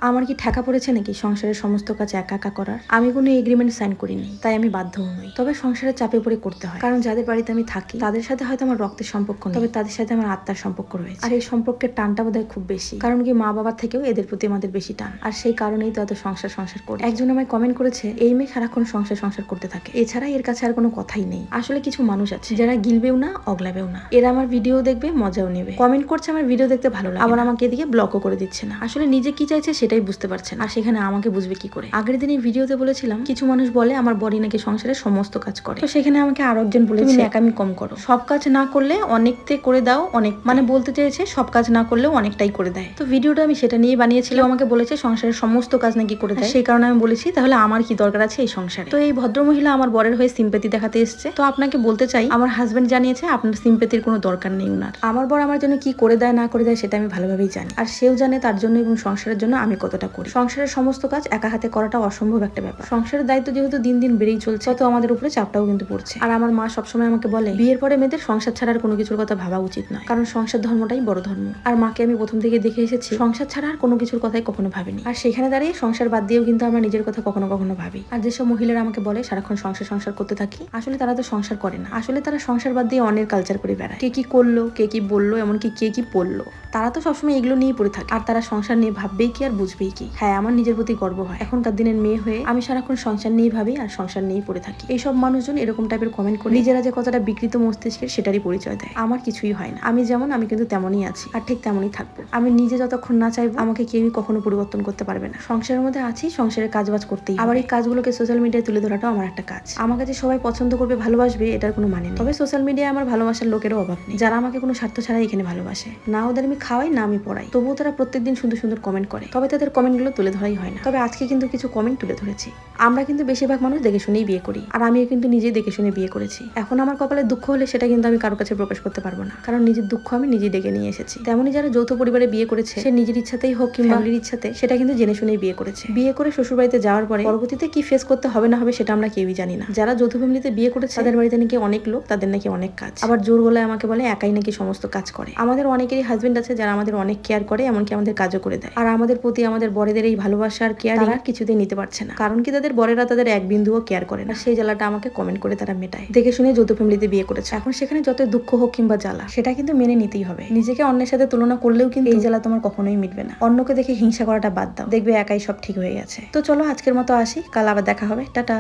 আমার কি ঠেকা পড়েছে নাকি সংসারের সমস্ত কাজ একা একা করার? আমি কোনো এগ্রিমেন্ট সাইন করিনি, তাই আমি বাধ্যও নই। তবে সংসারের চাপে পড়ে করতে হয়, কারণ যাদের বাড়িতে আমি থাকি তাদের সাথে হয়তো আমার রক্তের সম্পর্ক নেই, তবে তাদের সাথে আমার আত্মার সম্পর্ক রয়েছে। আর এই সম্পর্কের টানটা বোধহয় খুব বেশি, কারণ কি মা বাবার থেকেও এদের প্রতি আমাদের বেশি টান। আর সেই কারণেই তো এত সংসার সংসার করি। একজন আমায় কমেন্ট করেছে, এই মেয়ে সারাক্ষণ সংসার সংসার করতে থাকে, এছাড়া এর কাছে আর কোনো কথাই নেই। আসলে কিছু মানুষ আছে যারা গিলবেও না, অগলাবেও না। এরা আমার ভিডিও দেখবে, মজাও নেবে, কমেন্ট করছে আমার ভিডিও দেখতে ভালো লাগে, আবার আমাকে এদিকে ব্লকও করে দিচ্ছে না। আসলে নিজে কি চাইছে সেটাই বুঝতে পারছে না, আর সেখানে আমাকে বুঝবে কি করে। আগের দিন এই ভিডিওতে বলেছিলাম কিছু মানুষ বলে আমার বড়ি নাকি সংসারের সমস্ত কাজ করে, তো সেখানে আমাকে আরো একজন বলেছে একামি কম করো, সব কাজ না করলে অনেকতে করে দাও, অনেক মানে বলতে চেয়েছে সব কাজ না করলেও অনেকটাই করে দেয়। তো ভিডিওটা আমি সেটা নিয়ে বানিয়েছিলাম। আমাকে বলেছে সংসারের সমস্ত কাজ নাকি করে দেয়, সেই কারণে আমি বলেছি তাহলে আমার কি দরকার আছে এই সংসারে। তো এই ভদ্রমহিলা আমার বরের হয়ে সিম্পেথি দেখাতে এসছে। তো আপনাকে বলতে চাই, আমার হাজবেন্ড জানিয়েছে আপনার সিম্পেথির কোনো দরকার নেই উনার। আমার বর আমার জন্য কি করে দেয় না করে দেয় সেটা আমি ভালোভাবেই জানি, আর সেও জানে তার জন্য এবং সংসারের জন্য আমি কতটা করি। সংসারের সমস্ত কাজ একা হাতে করাটা অসম্ভব একটা ব্যাপার। সংসারের দায়িত্ব যেহেতু দিন দিন বেড়েই চলছে, তো আমাদের উপরে চাপটাও কিন্তু পড়ছে। আর আমার মা সবসময় আমাকে বলে বিয়ের পরে মেয়েদের সংসার ছাড়ার কোনো কিছুর কথা ভাবা উচিত নয়, কারণ সংসার ধর্মটাই বড় ধর্ম। আর মাকে আমি প্রথম থেকে দেখে এসেছি সংসার ছাড়া আর কোনো কিছুর কথাই কখনো ভাবিনি। আর সেখানে দাঁড়িয়ে সংসার বাদ দিয়েও কিন্তু আমরা নিজের কথা কখনো কখনো ভাবি। আর যেসব মহিলারা আমাকে বলে সারাক্ষণ সংসার সংসার করতে থাকি, আসলে তারা তো সংসার করে না, আসলে তারা সংসার বাদ দিয়ে অনেক কালচার করে বেড়ায়। কে কি করলো, কে কি বললো, এমনকি কে কি পড়লো, তারা তো সবসময় এগুলো নিয়ে পড়ে থাকে। আর তারা সংসার নিয়ে ভাববেই কি আর বুঝবেই কি। হ্যাঁ, আমার নিজের প্রতি গর্ব হয় এখনকার দিনের মেয়ে হয়ে আমি সারাক্ষণ সংসার নিয়ে ভাবি আর সংসার নিয়েই পড়ে থাকি। এইসব মানুষজন এরকম টাইপের কমেন্ট করে নিজেরা যে কতটা বিকৃত মস্তিষ্কের সেটারই পরিচয় দেয়। আমার কিছুই হয় না, আমি যেমন আমি কিন্তু তেমনই আছি, আর ঠিক তেমনই থাকবো। আমি নিজে যতক্ষণ না চাইবো আমাকে কেউই কখনো পরিবর্তন করতে পারবে না। সংসারের মধ্যে আছি, সংসারের কাজবাজ করতেই। আবার এই কাজগুলোকে সোশ্যাল মিডিয়ায় তুলে ধরাটাও আমার একটা কাজ। আমাকে যে সবাই পছন্দ করবে, ভালোবাসবে, এটার কোনো মানে নেই। তবে সোশ্যাল মিডিয়ায় আমার ভালোবাসার লোকেরও অভাব নেই, যারা আমাকে কোনো স্বার্থ ছাড়াই এখানে ভালোবাসে। না ওদের আমি খাওয়াই, না আমি পড়াই, তবুও তারা প্রত্যেকদিন সুন্দর সুন্দর কমেন্ট করে। তবে তাদের কমেন্টগুলো তুলে ধরাই হয় না। তবে আজকে কিন্তু কিছু কমেন্ট তুলে ধরেছি। আমরা কিন্তু বেশিরভাগ মানুষ দেখে শুনেই বিয়ে করি, আর আমিও কিন্তু নিজেই দেখে শুনে বিয়ে করেছি। এখন আমার কপালে দুঃখ হলে সেটা কিন্তু আমি কারো কাছে প্রকাশ করতে পারবো না, কারণ নিজের দুঃখ আমি নিজেই ডেকে নিয়ে এসেছি। তেমনই যারা যৌথ পরিবারে বিয়ে করেছে, সে নিজের ইচ্ছাতেই হোক কিংবা ফ্যামিলির ইচ্ছাতে, সেটা কিন্তু জেনে শুনেই বিয়ে করেছে। বিয়ে করে শ্বশুর বাড়িতে যাওয়ার পরে পরবর্তীতে কি ফেস করতে হবে না হবে সেটা আমরা কেউই জানি না। যারা যৌথ ফ্যামিলিতে বিয়ে করেছে তাদের বাড়িতে নাকি অনেক লোক, তাদের নাকি অনেক কাজ, আবার জোর গলায় আমাকে বলে একাই নাকি সমস্ত কাজ করে। আমাদের অনেকেরই হাজবেন্ড আছে যারা আমাদের অনেক কেয়ার করে, এমনকি আমাদের কাজও করে দেয়। আর আমাদের প্রতি আমাদের বরেদের এই ভালোবাসা আর কেয়ার তারা কিছুতেই নিতে পারছে না, কারণ কি তাদের বরেরা তাদের এক বিন্দুও কেয়ার করে না। সেই জ্বালাটা আমাকে কমেন্ট করে তারা মেটায়। দেখে শুনে যৌথ ফ্যামিলিতে বিয়ে করেছে, এখন সেখানে যত দুঃখ হোক কিংবা জ্বালা, সেটা কিন্তু মেনে নিতেই হবে। নিজেকে অন্যের সাথে তুলনা করলেও কিন্তু এই জ্বালা তোমার কখনোই মিটবে না। অন্যকে দেখে হিংসা করাটা বাদ দাও, দেখবে একাই সব ঠিক হয়ে গেছে। তো চলো আজকের মতো আসি, কাল আবার দেখা হবে, টাটা।